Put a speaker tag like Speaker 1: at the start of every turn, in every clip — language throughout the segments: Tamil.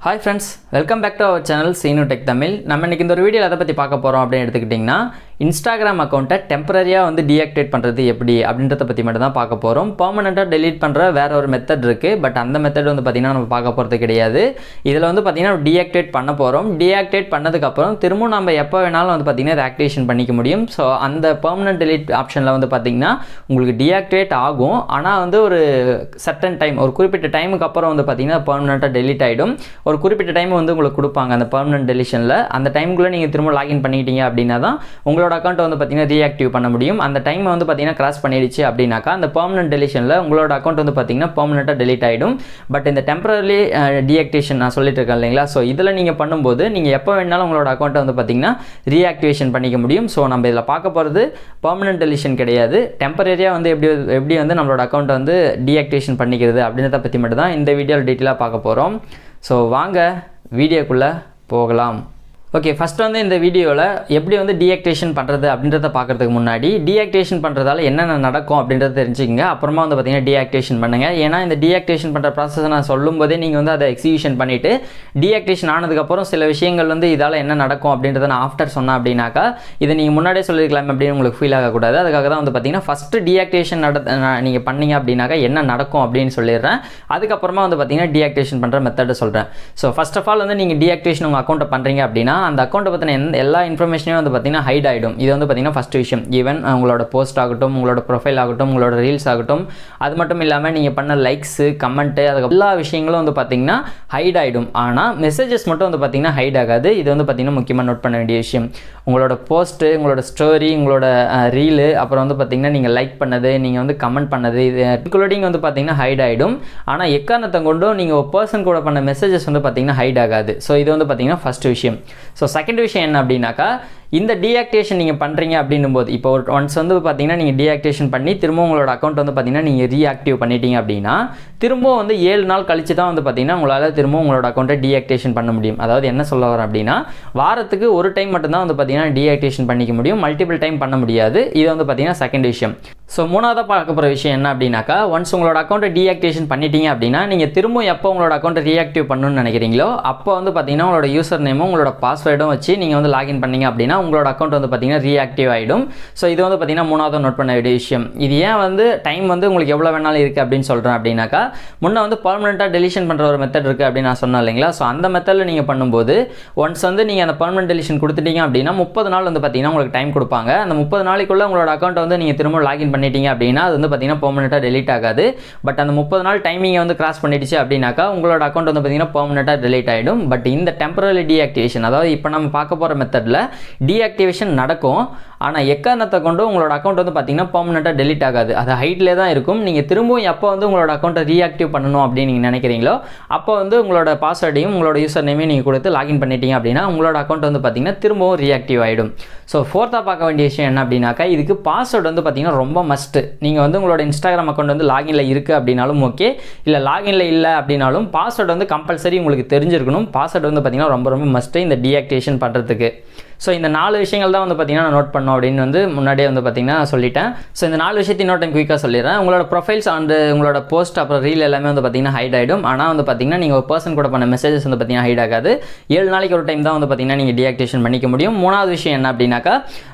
Speaker 1: Hi friends, welcome back to our channel Seenu Tech Tamil. நம்ம இன்னைக்கு இந்த ஒரு வீடியோல எதை பத்தி பார்க்க போறோம் அப்படினு எடுத்துக்கிட்டீங்கன்னா Instagram அக்கவுண்ட்டை டெம்பரரியா டீஆக்டிவேட் பண்றது எப்படி அப்படின்றத பத்தி மட்டும் தான் பார்க்க போறோம். பெர்மனன்ட்டா delete பண்ற வேற ஒரு மெத்தட் இருக்கு. பட் அந்த மெத்தட் பாத்தீங்கன்னா நம்ம பார்க்க போறது கிடையாது. இதுல பாத்தீங்கன்னா டீஆக்டிவேட் பண்ண போறோம். டீஆக்டிவேட் பண்ணதுக்கு அப்புறம் திரும்ப நம்ம எப்ப வேணாலும் பாத்தீங்கன்னா இத ஆக்டிவேஷன் பண்ணிக்க முடியும். சோ அந்த பெர்மனன்ட் delete ஆப்ஷன்ல பாத்தீங்கன்னா உங்களுக்கு டீஆக்டிவேட் ஆகும். ஆனா ஒரு சர்டன் டைம் ஒரு குறிப்பிட்ட டைமுக்கு அப்புறம் பாத்தீங்கன்னா பெர்மனன்ட்டா delete ஆயிடும். ஒரு குறிப்பிட்ட டைம் உங்களுக்கு கொடுப்பாங்க அந்த பெர்மனன்ட் டெலிஷன்ல. அந்த டைம்க்குள்ள நீங்க திரும்ப லாகின் பண்ணிட்டீங்க அப்படினா தான் உங்களோட அக்கவுண்ட் பாத்தீங்கன்னா ரீஆக்டிவ் பண்ண முடியும். அந்த டைம் பாத்தீங்கன்னா கிராஸ் பண்ணிடுச்சு அப்படினாக்கா அந்த பெர்மனன்ட் டெலிஷன்ல உங்களோட அக்கவுண்ட் பாத்தீங்கன்னா பெர்மனன்ட்டா delete ஆயிடும். பட் இந்த டெம்பரரி டீஆக்டிவேஷன் நான் சொல்லிட்டு இருக்கேன் இல்லீங்களா, சோ இதல நீங்க பண்ணும்போது நீங்க எப்ப வேணாலும் உங்களோட அக்கவுண்ட் பாத்தீங்கன்னா ரீஆக்டிவேஷன் பண்ணிக்க முடியும். சோ நம்ம இதல பார்க்க போறது பெர்மனன்ட் டெலிஷன் கிடையாது. டெம்பரரியா எப்படி நம்மளோட அக்கவுண்ட் டீஆக்டிவேஷன் பண்ணிக்கிறது அப்படின்றத பத்தி மட்டும் தான் இந்த வீடியோல டீடைலா பார்க்க போறோம். ஸோ வாங்க வீடியோக்குள்ள போகலாம். ஓகே, ஃபர்ஸ்ட் இந்த வீடியோவில் எப்படி டீஆக்டிவேஷன் பண்ணுறது அப்படின்றத பார்க்குறதுக்கு முன்னாடி டீஆக்டிவேஷன் பண்ணுறதால என்னென்ன நடக்கும் அப்படின்றத தெரிஞ்சுக்கங்க. அப்புறமா பார்த்தீங்கன்னா டீஆக்டிவேஷன் பண்ணுங்கள். ஏன்னா இந்த டீஆக்டிவேஷன் பண்ணுற ப்ராசஸை நான் சொல்லும்போதே நீங்கள் அதை எக்ஸிக்யூஷன் பண்ணிவிட்டு டீஆக்டிவேஷன் ஆனதுக்கப்புறம் சில விஷயங்கள் இதால் என்ன நடக்கும் அப்படின்றத நான் ஆஃப்டர் சொன்னேன் அப்படின்னாக்கா இதை நீங்கள் முன்னாடியே சொல்லியிருக்கலாம் அப்படின்னு உங்களுக்கு ஃபீல் ஆகக்கூடாது. அதுக்காக தான் பார்த்தீங்கன்னா ஃபஸ்ட்டு டீஆக்டிவேஷன் நீங்கள் பண்ணீங்க அப்படின்னாக்கா என்ன நடக்கும் அப்படின்னு சொல்லிடுறேன். அதுக்கப்புறமா பார்த்தீங்கன்னா டீஆக்டிவேஷன் பண்ணுற மெத்தடை சொல்கிறேன். ஸோ ஃபர்ஸ்ட் ஆஃப் ஆல் நீங்கள் டீஆக்டிவேஷன் உங்கள் அக்கௌண்ட்டை பண்ணுறீங்க அப்படின்னா அந்த அக்கௌண்ட்டை பற்றின எல்லா இன்ஃபர்மேஷனையும் பார்த்தீங்கன்னா ஹைட் ஆகிடும். இது பார்த்தீங்கன்னா ஃபஸ்ட் விஷயம். ஈவன் உங்களோட போஸ்ட் ஆகட்டும், உங்களோட ப்ரொஃபைல் ஆகட்டும், உங்களோட ரீல்ஸ் ஆகட்டும், அது மட்டும் இல்லாமல் நீங்கள் பண்ண லைக்ஸு, கமெண்ட்டு, அதுக்கு எல்லா விஷயங்களும் பார்த்தீங்கன்னா ஹைட் ஆகிடும். ஆனால் மெசேஜஸ் மட்டும் பார்த்தீங்கன்னா ஹைட் ஆகாது. இது பார்த்தீங்கன்னா முக்கியமாக நோட் பண்ண வேண்டிய விஷயம். உங்களோட போஸ்ட்டு, உங்களோட ஸ்டோரி, உங்களோட ரீலு, அப்புறம் பார்த்தீங்கன்னா நீங்கள் லைக் பண்ணது, நீங்கள் கமெண்ட் பண்ணது, இது இன்க்ளூடிங் பார்த்தீங்கன்னா ஹைட் ஆகிடும். ஆனால் எக்காரணத்தை கொண்டும் நீங்கள் ஒரு பர்சன் கூட பண்ண மெசேஜஸ் பார்த்தீங்கன்னா ஹைட் ஆகாது. ஸோ இது பார்த்தீங்கன்னா ஃபஸ்ட் விஷயம். ஸோ செகண்ட் விஷயம் என்ன அப்படின்னாக்கா, இந்த டீஆக்டிவேஷன் நீங்கள் பண்ணுறீங்க அப்படின்னும் போது இப்போ ஒன்ஸ் பார்த்தீங்கன்னா நீங்கள் டீஆக்டிவேஷன் பண்ணி திரும்ப உங்களோட அக்கௌண்ட் பார்த்தீங்கன்னா நீங்கள் ரீஆக்டிவ் பண்ணிட்டீங்க அப்படின்னா திரும்ப 7 நாள் கழிச்சு தான் பார்த்தீங்கன்னா உங்களால் திரும்ப உங்களோட அக்கௌண்ட்டை டீஆக்டிவேஷன் பண்ண முடியும். அதாவது என்ன சொல்ல வரேன் அப்படின்னா வாரத்துக்கு ஒரு டைம் மட்டும்தான் பார்த்தீங்கன்னா டீஆக்டிவேஷன் பண்ணிக்க முடியும். மல்டிபிள் டைம் பண்ண முடியாது. இது பார்த்தீங்கன்னா செகண்ட் விஷயம். ஸோ மூணாவதாக பார்க்க போகிற விஷயம் என்ன அப்படின்னாக்கா, ஒன்ஸ் உங்களோட அக்கௌண்ட்டை டீஆக்டிவேஷன் பண்ணிட்டீங்க அப்படின்னா நீங்கள் திரும்ப எப்போ உங்களோட அக்கௌண்ட்டை ரீஆக்டிவ் பண்ணணும்னு நினைக்கிறீங்களோ அப்போ பார்த்தீங்கன்னா உங்களோட யூசர் நேமும் உங்களோட பாஸ்வேர்டும் வச்சு நீங்கள் லாகின் பண்ணீங்க அப்படின்னா உங்களோட அக்கௌண்ட் பார்த்தீங்கன்னா ரீஆக்டிவ் ஆகிடும். ஸோ இது பார்த்தீங்கன்னா மூணாவது நோட் பண்ண வேண்டிய விஷயம். இது ஏன் டைம் உங்களுக்கு எவ்வளோ வேணாலும் இருக்குது அப்படின்னு சொல்கிறேன் அப்படின்னாக்கா, முன்னே பர்மனெண்ட்டாக டெலிஷன் பண்ணுற ஒரு மெத்தட் இருக்குது அப்படின்னு நான் சொன்னேன் இல்லைங்களா. ஸோ அந்த மெத்தடில் நீங்கள் பண்ணும்போது ஒன்ஸ் நீங்கள் அந்த பர்மனெண்ட் டெலிஷன் கொடுத்துட்டீங்க அப்படின்னா 30 நாள் பார்த்தீங்கன்னா உங்களுக்கு டைம் கொடுப்பாங்க. அந்த 30 நாளைக்குள்ளே உங்களோட அக்கௌண்ட் நீங்கள் திரும்ப லாகின் பண்ணிட்டீங்க அப்படின்னா அது பார்த்தீங்கன்னா பெர்மனெண்ட்டாக delete ஆகாது. பட் அந்த 30 நாள் டைமிங்கை கிராஸ் பண்ணிடுச்சு அப்படின்னாக்கா உங்களோட அக்கௌண்ட் பார்த்தீங்கன்னா பெர்மனெண்ட்டாக delete ஆகிடும். பட் இந்த டெம்பரரி டீஆக்டிவேஷன், அதாவது இப்போ நம்ம பார்க்க போகிற மெத்தடில் டீஆக்டிவேஷன் நடக்கும். ஆனால் எக்காரணத்தை கொண்டு உங்களோட அக்கௌண்ட் பார்த்தீங்கன்னா பெர்மனெண்ட்டாக delete ஆகாது. அது ஹைட்லேயே தான் இருக்கும். நீங்கள் திரும்பவும் எப்போ உங்களோட அக்கௌண்ட்டை ரீஆக்டிவ் பண்ணணும் அப்படின்னு நீங்கள் நினைக்கிறீங்களோ அப்போ உங்களோட பாஸ்வேர்டையும் உங்களோட யூசர் நேமையும் நீங்கள் கொடுத்து லாகின் பண்ணிட்டீங்க அப்படின்னா உங்களோட அக்கௌண்ட் பார்த்தீங்கன்னா திரும்பவும் ரீஆக்டிவ் ஆகிடும். ஸோ ஃபோர்த்தாக பார்க்க வேண்டிய விஷயம் என்ன அப்படின்னாக்கா, இதுக்கு பாஸ்வேர்டு பார்த்தீங்கன்னா ரொம்ப மஸ்ட்டு. நீங்கள் உங்களோட இன்ஸ்டாகிராம் அக்கௌண்ட் லாகினில் இருக்குது அப்படின்னாலும் ஓகே, இல்லை லாகினில் இல்லை அப்படின்னாலும் பாஸ்வேர்டு கம்பல்சரி உங்களுக்கு தெரிஞ்சிருக்கணும். பாஸ்வேர்டு பார்த்தீங்கன்னா ரொம்ப ரொம்ப மஸ்ட்டு இந்த டீஆக்டிவேஷன் பண்ணுறதுக்கு. ஸோ இந்த 4 விஷயங்கள் தான் பார்த்தீங்கன்னா நான் நோட் பண்ணோம் அப்படின்னு முன்னாடியே பார்த்தீங்கன்னா சொல்லிட்டேன். ஸோ இந்த 4 விஷயத்தையும் இன்னொரு டைம் குயிக்காக சொல்லிடுறேன். உங்களோட ப்ரொஃபைல்ஸ் அண்ட் உங்களோட போஸ்ட் அப்புறம் ரீல் எல்லாமே பார்த்தீங்கன்னா ஹைட் ஆகிடும். ஆனால் பார்த்தீங்கன்னா நீங்கள் ஒரு பர்சன் கூட பண்ண மெசேஜஸ் பார்த்தீங்கன்னா ஹைட் ஆகாது. 7 நாளைக்கு ஒரு டைம் தான் பார்த்தீங்கன்னா நீங்கள் டீஆக்டிவேஷன் பண்ணிக்க முடியும். மூணாவது விஷயம் என்ன அப்படின்னாக்கா,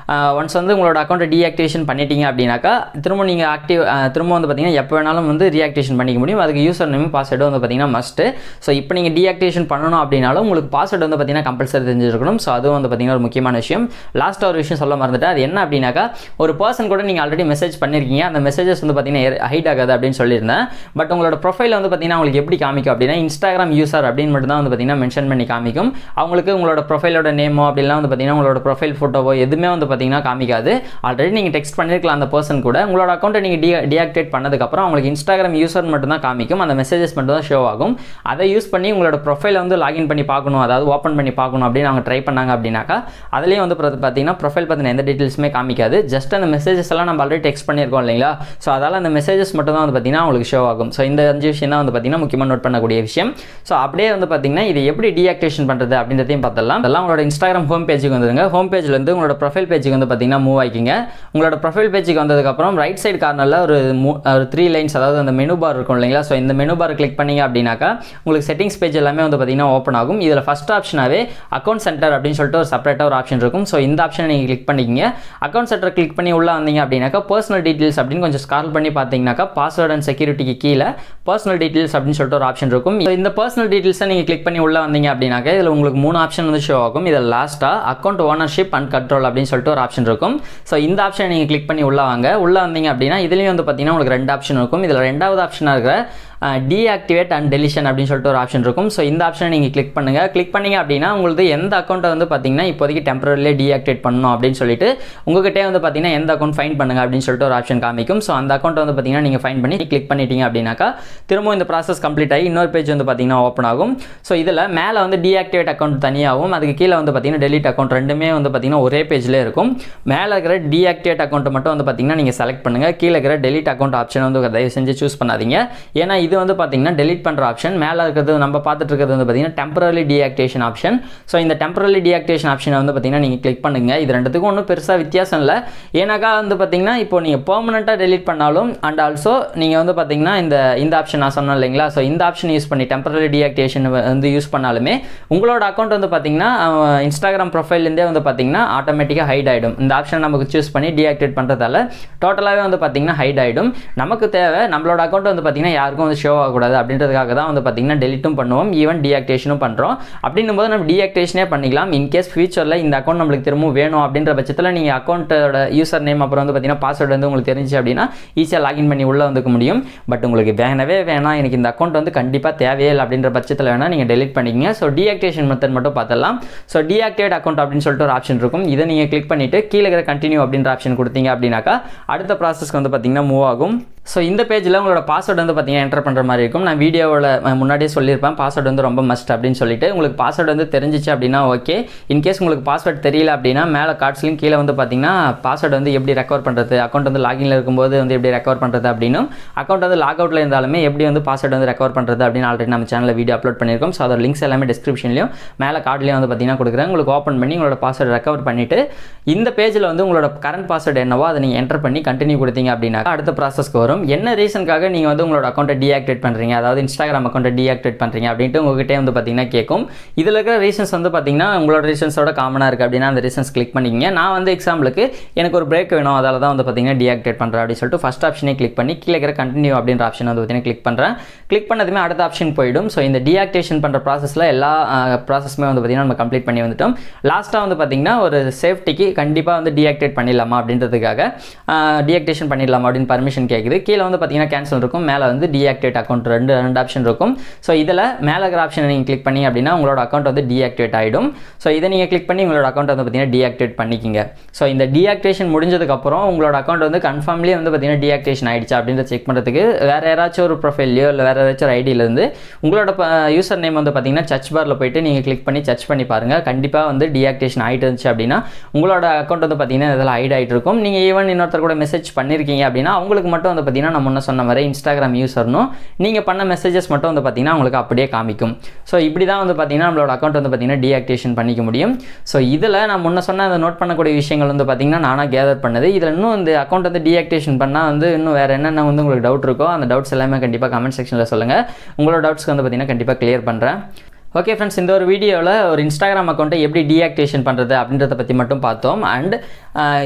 Speaker 1: ஒன்ஸ் உங்களோட அக்கௌண்ட்டை டீஆக்டிவேஷன் பண்ணிட்டீங்க அப்படின்னாக்கா திரும்ப நீங்கள் திரும்ப பார்த்தீங்கன்னா எப்போ வேணாலும் ரீஆக்டிவேஷன் பண்ணிக்க முடியும். அதுக்கு யூசர் நேம் பாஸ்வேர்டு பார்த்தீங்கன்னா மஸ்ட்டு. ஸோ இப்போ நீங்கள் டீஆக்டிவேஷன் பண்ணணும் அப்படின்னாலும் உங்களுக்கு பாஸ்வேர்டு பார்த்தீங்கன்னா கம்பல்சரி தெரிஞ்சிருக்கணும். ஸோ அது பார்த்தீங்கன்னா ஒரு முக்கியமான விஷயம். லாஸ்ட்டாக ஒரு விஷயம் சொல்ல மறந்துட்டேன். அது என்ன அப்படின்னாக்கா, ஒரு பர்சன் கூட நீங்கள் ஆல்ரெடி மெசேஜ் பண்ணியிருக்கீங்க, அந்த மெசேஜஸ் பார்த்தீங்கன்னா ஹைட் ஆகாது அப்படின்னு சொல்லியிருந்தேன். பட் உங்களோட ப்ரொஃபைல் பார்த்தீங்கன்னா உங்களுக்கு எப்படி காமிக்கும் அப்படின்னா இன்ஸ்டாகிராம் யூசர் அப்படின்னு மட்டும் தான் பார்த்தீங்கன்னா மென்ஷன் பண்ணி காமிக்கும். அவங்களுக்கு உங்களோட ப்ரொஃபைலோட நேமோ அப்படிலாம் பார்த்தீங்கன்னா உங்களோட ப்ரொஃபைல் ஃபோட்டோவோ எதுவுமே பார்த்தீங்கன்னா காமிக்காது. ஆல்ரெடி நீங்கள் டெக்ஸ்ட் பண்ணியிருக்கலாம் அந்த பர்சன் கூட. உங்களோட அக்கௌண்ட்டை நீங்கள் டீஆக்டிவேட் பண்ணதுக்கப்புறம் அவங்களுக்கு இன்ஸ்டாகிராம் யூசர் மட்டும் தான் காமிக்கும். அந்த மெசேஜஸ் மட்டும் தான் ஷோ ஆகும். அதை யூஸ் பண்ணி உங்களோட ப்ரொஃபைலை லாகின் பண்ணி பார்க்கணும், அதாவது ஓப்பன் பண்ணி பார்க்கணும் அப்படின்னு அவங்க ட்ரை பண்ணாங்க அப்படின்னாக்கா அதுலேயே பார்த்தீங்கன்னா ப்ரொஃபைல் பற்றின எந்த டீட்டெயில்ஸுமே காமிக்காது. ஜஸ்ட் அந்த மெசேஜஸ் எல்லாம் நம்ம ஆல்ரெடி டெக்ஸ்ட் பண்ணியிருக்கோம் இல்லைங்களா. ஸோ அதால் அந்த மெசேஜஸ் மட்டும் தான் பார்த்தீங்கன்னா உங்களுக்கு ஷோ ஆகும். ஸோ இந்த 5 விஷயம் தான் பார்த்தீங்கன்னா முக்கியமாக நோட் பண்ணக்கூடிய விஷயம். ஸோ அப்படியே பார்த்தீங்கன்னா இது எப்படி டீஆக்டிவேஷன் பண்ணுறது அப்படின்றதையும் பார்த்தலாம். அதெல்லாம் உங்களோட இன்ஸ்டாகிராம் ஹோம் பேஜுக்கு வந்துருங்க. ஹோம் பேஜில் உங்களோட ப்ரொஃபைல் பேஜ் பேஜுக்கு வந்து பார்த்தீங்கன்னா மூவ் ஆகிக்கிங்க. உங்களோட ப்ரொஃபைல் பேஜுக்கு வந்ததுக்கப்புறம் ரைட் சைடு கார்னரில் ஒரு 3 லைன்ஸ், அதாவது அந்த மெனு பார் இருக்கும் இல்லைங்களா, ஸோ இந்த மெனு பார் கிளிக் பண்ணிங்க அப்படின்னாக்கா உங்களுக்கு செட்டிங்ஸ் பேஜ் எல்லாமே வந்து பார்த்தீங்கன்னா ஓப்பன் ஆகும். இதில் ஃபஸ்ட் ஆப்ஷனாகவே அக்கௌண்ட் சென்டர் அப்படின்னு சொல்லிட்டு ஒரு செப்பரேட்டாக ஒரு ஆப்ஷன் இருக்கும். ஸோ இந்த ஆப்ஷனை நீங்கள் கிளிக் பண்ணிக்கிங்க. அக்கௌண்ட் சென்டர் கிளிக் பண்ணி உள்ளே வந்தீங்க அப்படின்னாக்கா பர்சனல் டீட்டெயில்ஸ் அப்படின்னு கொஞ்சம் ஸ்க்ரால் பண்ணி பார்த்தீங்கன்னாக்கா பாஸ்வேர்ட் அண்ட் செக்யூரிட்டிக்கு கீழே பர்சனல் டீட்டெயில்ஸ் அப்படின்னு சொல்லிட்டு ஒரு ஆப்ஷன் இருக்கும். இந்த பர்சனல் டீட்டெயில்ஸை நீங்கள் கிளிக் பண்ணி உள்ளே வந்தீங்க அப்படின்னாக்கா இதில் உங்களுக்கு 3 ஆப்ஷன் வந்து ஷோ ஆகும். இதில் லாஸ்ட்டாக அக்கௌண்ட் ஓனர்ஷிப் அண்ட் கண்ட்ரோல் அப்படின்னு சொல்லிட்டு ஒரு ஆப்ஷன் இருக்கும். ஸோ இந்த ஆப்ஷனை நீங்கள் கிளிக் பண்ணி உள்ளே வாங்க. உள்ளே வந்தீங்க அப்படின்னா இதுலேயும் வந்து பார்த்தீங்கன்னா உங்களுக்கு 2 ஆப்ஷன் இருக்கும். இதில் 2வது ஆப்ஷனாக இருக்கிற டீஆக்டிவேட் அண்ட் டெலிஷன் அப்படின்னு சொல்லிட்டு ஒரு ஆப்ஷன் இருக்கும். ஸோ இந்த ஆப்ஷனை நீங்கள் கிளிக் பண்ணுங்கள். கிளிக் பண்ணிங்க அப்படின்னா உங்களுக்கு எந்த அக்கௌண்ட்டை வந்து பார்த்தீங்கன்னா இப்போதைக்கு டெம்பரரிலே டீஆக்டிவேட் பண்ணணும் அப்படின்னு சொல்லிட்டு உங்ககிட்டே வந்து பார்த்தீங்கன்னா எந்த அக்கௌண்ட் ஃபைண்ட் பண்ணுங்க அப்படின்னு சொல்லிட்டு ஒரு ஆப்ஷன் காமிக்கும். ஸோ அந்த அக்கௌண்ட்டை வந்து பார்த்தீங்கன்னா நீங்கள் ஃபைண்ட் பண்ணி கிளிக் பண்ணிட்டீங்க அப்படின்னாக்கா திரும்ப இந்த ப்ராசஸ் கம்ப்ளீட் ஆகி இன்னொரு பேஜ் வந்து பார்த்தீங்கன்னா ஓப்பன் ஆகும். ஸோ இதில் மேலே வந்து டீஆக்டிவேட் அக்கௌண்ட் தனியாகவும் அதுக்கு கீழே வந்து பார்த்தீங்கன்னா டெலிட் அக்கௌண்ட் ரெண்டுமே வந்து பார்த்தீங்கன்னா ஒரே பேஜில் இருக்கும். மேலே இருக்கிற டீஆக்டிவேட் அக்கௌண்ட்டை மட்டும் வந்து பார்த்தீங்கன்னா நீங்கள் செலக்ட் பண்ணுங்கள். கீழே இருக்கிற டெலிட் அக்கௌண்ட் ஆப்ஷன் வந்து தயவு செஞ்சு சூஸ் பண்ணாதீங்க. ஏன்னா இது வந்து பார்த்தீங்கன்னா டெலிட் பண்ணுற ஆப்ஷன். மேலே இருக்கிறது நம்ம பார்த்துட்டு இருக்கிறது வந்து பார்த்தீங்கன்னா டெம்பரரி டீஆக்டிவேஷன் ஆப்ஷன். ஸோ இந்த டெம்பரரி டீஆக்டிவேஷன் ஆப்ஷனை வந்து பார்த்தீங்கன்னா நீங்கள் கிளிக் பண்ணுங்கள். இது ரெண்டுத்துக்கும் ஒன்றும் பெருசாக வித்தியாசம் இல்லை. ஏன்னாக்கா வந்து பார்த்தீங்கன்னா இப்போ நீங்கள் பெர்மனெண்ட்டாக டெலிட் பண்ணாலும் அண்ட் ஆல்சோ நீங்கள் வந்து பார்த்தீங்கன்னா இந்த ஆப்ஷன் நான் சொன்னேன் இல்லைங்களா, ஸோ இந்த ஆப்ஷன் யூஸ் பண்ணி டெம்பரரி டீஆக்டிவேஷன் வந்து யூஸ் பண்ணாலுமே உங்களோட அக்கௌண்ட் வந்து பார்த்தீங்கன்னா இன்ஸ்டாகிராம் ப்ரொஃபைல்லேருந்தே வந்து பார்த்தீங்கன்னா ஆட்டோமேட்டிக்காக ஹைட் ஆகிடும். இந்த ஆப்ஷன் நமக்கு சூஸ் பண்ணி டீஆக்டிவேட் பண்ணுறதால டோட்டலாகவே வந்து பார்த்தீங்கன்னா ஹைட் ஆகிடும். நமக்கு தேவை நம்மளோட அக்கௌண்ட் வந்து பார்த்தீங்கன்னா யாருக்கும் வந்து ஷோ ஆகக்கூடாது அப்படின்றதுக்காக தான் வந்து பார்த்தீங்கன்னா டெலிட்டும் பண்ணுவோம், ஈவன் டீஆக்டிவேஷனும் பண்ணுறோம். அப்படின்னும் போது நம்ம டீஆக்டிவேஷனே பண்ணிக்கலாம். இன்கேஸ் ஃபியூச்சரில் இந்த அக்கௌண்ட் நம்மளுக்கு திரும்பவும் வேணும் அப்படின்ற பட்சத்தில் நீங்கள் அக்கௌண்ட்டோட யூசர் நேம் அப்புறம் வந்து பார்த்தீங்கன்னா பாஸ்வேர்டு வந்து உங்களுக்கு தெரிஞ்சு அப்படின்னா ஈஸியாக லாகின் பண்ணி உள்ளே வந்துக்க முடியும். பட் உங்களுக்கு வேணாம் எனக்கு இந்த அக்கௌண்ட் வந்து கண்டிப்பாக தேவையே இல்லை அப்படின்ற பட்சத்தில் வேணால் நீங்கள் டெலிட் பண்ணிக்கங்க. ஸோ டீஆக்டிவேஷன் மெத்தட் மட்டும் பார்த்தலாம். ஸோ டீஆக்டிவேட் அக்கௌண்ட் அப்படின்னு சொல்லிட்டு ஒரு ஆப்ஷன் இருக்கும். இதை நீங்கள் கிளிக் பண்ணிவிட்டு கீழே இருக்கிற கண்டினியூ அப்படின்ற ஆப்ஷன் கொடுத்தீங்க அப்படின்னாக்கா அடுத்த ப்ராசஸ்க்கு வந்து பார்த்தீங்கன்னா மூவ் ஆகும். ஸோ இந்த பேஜில் உங்களோட பாஸ்வேர்டு வந்து பார்த்தீங்கன்னா என்டர் பண்ணுற மாதிரி இருக்கும். நான் வீடியோவில் முன்னாடியே சொல்லியிருப்பேன் பாஸ்வேர்டு வந்து ரொம்ப மஸ்ட் அப்படின்னு சொல்லிட்டு. உங்களுக்கு பாஸ்வேர்டு வந்து தெரிஞ்சிச்சு அப்படின்னா ஓகே. இன்கேஸ் உங்களுக்கு பாஸ்வேர்டு தெரியல அப்படின்னா மேலே கார்ட்ஸ்லையும் கீழே வந்து பார்த்தீங்கன்னா பாஸ்வேர்டு வந்து எப்படி ரெக்கவர் பண்ணுறது, அக்கௌண்ட் வந்து லாகின்ல இருக்கும்போது வந்து எப்படி ரெக்கவர் பண்ணுறது அப்படின்னும், அக்கௌண்ட் வந்து லாக் அவுட்டில் இருந்தாலுமே எப்படி வந்து பாஸ்வேர்டு வந்து ரெக்கவர் பண்ணுறது அப்படின்னு ஆல்ரெடி நம்ம சேனலில் வீடியோ அப்லோட் பண்ணியிருக்கோம். ஸோ அதோட லிங்க்ஸ் எல்லாமே டிஸ்கிரிப்ஷன்லையும் மேலே கார்ட்லையும் வந்து பார்த்தீங்கன்னா கொடுக்குறேன். உங்களுக்கு ஓப்பன் பண்ணி உங்களோட பாஸ்வேர்டு ரெக்கவர் பண்ணிவிட்டு இந்த பேஜில் வந்து உங்களோட கரண்ட் பாஸ்வேர்டு என்னவோ அதை நீங்கள் என்டர் பண்ணி கண்டினியூ கொடுத்தீங்க அப்படின்னா அடுத்த ப்ராசஸ்க்கு வரும். என்ன ரீசனுக்காக நீங்கள் வந்து உங்களோட அக்கௌண்ட்டை டீஆக்டிவேட் பண்ணுறீங்க, அதாவது இன்ஸ்டாகிராம் அக்கௌண்ட்டை டீஆக்டிவேட் பண்ணுறீங்க அப்படின்ட்டு உங்ககிட்டே வந்து பார்த்தீங்கன்னா கேட்கும். இதில் இருக்கிற ரீசன்ஸ் வந்து பார்த்தீங்கன்னா உங்களோட ரீசன்ஸோட காமனாக இருக்குது அப்படின்னா அந்த ரீசன்ஸ் கிளிக் பண்ணிக்கிங்க. நான் வந்து எக்ஸாம்பிளுக்கு எனக்கு ஒரு பிரேக் வேணும், அதால தான் வந்து பார்த்தீங்கன்னா டீஆக்டிவேட் பண்ணுறேன் அப்படின்னு சொல்லிட்டு ஃபஸ்ட் ஆப்ஷனே கிளிக் பண்ணி கீழே இருக்கிற கண்டினியூ அப்படின்ற ஆப்ஷன் வந்து பார்த்தீங்கன்னா கிளிக் பண்ணுறேன். கிளிக் பண்ணதுமே அடுத்த ஆப்ஷன் போயிடும். ஸோ இந்த டீஆக்டிவேஷன் பண்ணுற ப்ராசஸில் எல்லா ப்ராசஸுமே வந்து பார்த்தீங்கன்னா நம்ம கம்ப்ளீட் பண்ணி வந்துட்டோம். லாஸ்ட்டாக வந்து பார்த்தீங்கன்னா ஒரு சேஃப்டிக்கு கண்டிப்பாக வந்து டீஆக்டிவேட் பண்ணிடலாமா அப்படின்றதுக்காக டீஆக்டிவேஷன் பண்ணிடலாமா அப்படின்னு பர்மிஷன் கேட்குது. கீழே வந்து பார்த்தீங்கன்னா கேன்சல் இருக்கும், மேலே வந்து டீஆக்டிவேட் அக்கௌண்ட் ரெண்டு ஆப்ஷன் இருக்கும். ஸோ இதில் மேலே இருக்கிற ஆப்ஷனை நீங்கள் கிளிக் பண்ணி அப்படின்னா உங்களோட அக்கௌண்ட் வந்து டீஆக்டிவேட் ஆகிடும். ஸோ இதை நீங்கள் கிளிக் பண்ணி உங்களோட அக்கௌண்ட் வந்து பார்த்தீங்கன்னா டீஆக்டிவேட் பண்ணிக்கிங்க. ஸோ இந்த டீஆக்டிவேஷன் முடிஞ்சதுக்கப்புறம் உங்களோட அக்கௌண்ட் வந்து கன்ஃபார்ம்லேயே வந்து பார்த்தீங்கன்னா டீஆக்டிவேஷன் ஆகிடுச்சா அப்படின்றத செக் பண்ணுறதுக்கு வேறு யாராச்சும் ஒரு ப்ரொஃபைல்லையோ இல்லை வேறு ஏதாச்சும் ஒரு ஐடியிலேருந்து உங்களோட யூசர் நேம் வந்து பார்த்தீங்கன்னா சர்ச் பாரில் போயிட்டு நீங்கள் கிளிக் பண்ணி சர்ச் பண்ணி பாருங்கள். கண்டிப்பாக வந்து டீஆக்டிவேஷன் ஆகிட்டு இருந்துச்சு அப்படின்னா உங்களோட அக்கௌண்ட் வந்து பார்த்தீங்கன்னா இதெல்லாம் ஹைட் ஆகிட்டு இருக்கும். நீங்கள் ஈவன் இன்னொருத்தர் கூட மெசேஜ் பண்ணியிருக்கீங்க அப்படின்னா அவங்களுக்கு மட்டும் வந்து பார்த்தீங்கன்னா நான் முன்ன சொன்ன மாதிரி இன்ஸ்டாகிராம் யூசர்னும் நீங்கள் பண்ண மெசேஜஸ் மட்டும் வந்து பார்த்தீங்கன்னா உங்களுக்கு அப்படியே காமிக்கும். ஸோ இப்படி தான் வந்து பார்த்தீங்கன்னா நம்மளோட அக்கௌண்ட் வந்து பார்த்தீங்கன்னா டீஆக்டிவேஷன் பண்ணிக்க முடியும். ஸோ இதில் நான் முன்ன சொன்ன அந்த நோட் பண்ணக்கூடிய விஷயங்கள் வந்து பார்த்தீங்கன்னா நானாக கேதர் பண்ணது. இதில் இன்னும் இந்த அக்கௌண்ட் வந்து டீஆக்டிவேஷன் பண்ணால் வந்து இன்னும் வேறு என்னென்ன வந்து உங்களுக்கு டவுட் இருக்கோ அந்த டவுட்ஸ் எல்லாமே கண்டிப்பாக கமெண்ட் செக்ஷனில் சொல்லுங்கள். உங்களோட டவுட்ஸ்க்கு வந்து பார்த்தீங்கன்னா கண்டிப்பாக கிளியர் பண்ணுறேன். ஓகே ஃப்ரெண்ட்ஸ், இந்த ஒரு வீடியோவில் ஒரு இன்ஸ்டாகிராம் அக்கௌண்ட்டை எப்படி டீஆக்டிவேஷன் பண்ணுறது அப்படின்றத பற்றி மட்டும் பார்த்தோம். அண்ட்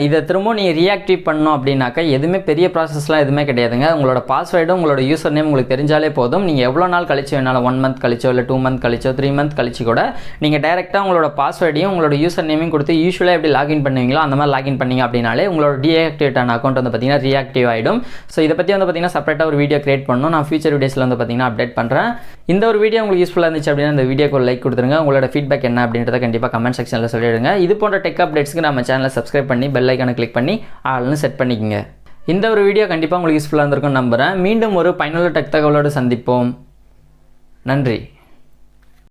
Speaker 1: இதை திரும்பவும் நீங்கள் ரீஆக்டிவேட் பண்ணணும் அப்படின்னாக்கா எதுவுமே பெரிய ப்ராசஸ்லாம் எதுவுமே கிடையாதுங்க. உங்களோட பாஸ்வேர்டும் உங்களோட யூசர் நேம் உங்களுக்கு தெரிஞ்சாலே போதும். நீங்கள் எவ்வளோ நாள் கழிச்சு வேணாலும் 1 மந்த் கழிச்சோ இல்லை 2 மந்த் கழிச்சோ 3 மந்த் கழிச்சு கூட நீங்கள் டைரெக்டாக உங்களோட பாஸ்வேர்டையும் உங்களோட யூசர் நேமையும் கொடுத்து யூஸ்வலாக எப்படி லாகின் பண்ணுவீங்களோ அந்த மாதிரி லாகின் பண்ணிங்க அப்படின்னாலே உங்களோட டீஆக்டிவேட் ஆன அக்கௌண்ட் வந்து பார்த்தீங்கன்னா ரீஆக்டிவ் ஆகிடும். ஸோ இதை பற்றி வந்து பார்த்தீங்கன்னா செப்பரேட்டாக ஒரு வீடியோ கிரியேட் பண்ணணும். நான் ஃபியூச்சர் வீடியோஸில் வந்து பார்த்தீங்கன்னா அப்டேட் பண்ணுறேன். இந்த ஒரு வீடியோ உங்களுக்கு யூஸ்ஃபுல்லாக இருந்துச்சு அப்படின்னா இந்த வீடியோக்கு ஒரு லைக் கொடுத்துருங்க. உங்களோட ஃபீட்பேக் என்ன அப்படின்றத கண்டிப்பாக கமெண்ட் செக்ஷனில் சொல்லிடுங்க. இது போன்ற டெக் அப்டேட்ஸ்க்கு நம்ம சேனலை சப்ஸ்கிரைப் பண்ணி பெல் ஐக்கானை கிளிக் பண்ணி ஆல்னு செட் பண்ணிக்கங்க. இந்த ஒரு வீடியோ கண்டிப்பாக உங்களுக்கு யூஸ்ஃபுல்லாக இருந்திருக்கும்னு நம்புகிறேன். மீண்டும் ஒரு பயனுள்ள டெக் தகவலோடு சந்திப்போம். நன்றி.